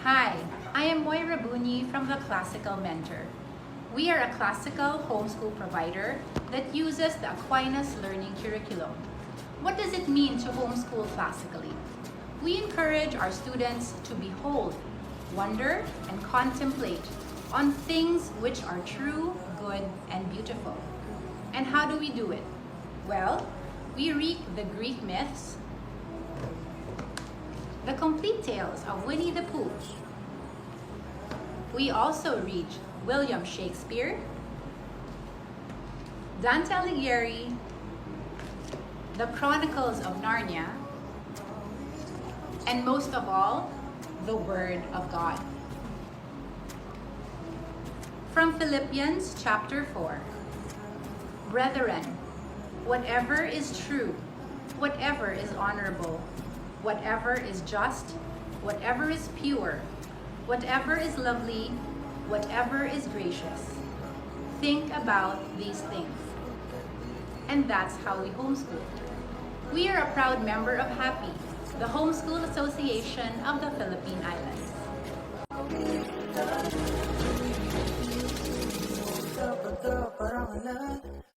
Hi, I am Moira Bunyi from the Classical Mentor. We are a classical homeschool provider that uses the Aquinas learning curriculum. What does it mean to homeschool classically? We encourage our students to behold, wonder, and contemplate on things which are true, good, and beautiful. And how do we do it? Well, we read the Greek myths, the complete tales of Winnie the Pooh. We also read William Shakespeare, Dante Alighieri, the Chronicles of Narnia, and most of all, the Word of God. From Philippians chapter 4. Brethren, whatever is true, whatever is honorable, whatever is just, whatever is pure, whatever is lovely, whatever is gracious, think about these things. And that's how we homeschool. We are a proud member of HAPPY, the Homeschool Association of the Philippine Islands.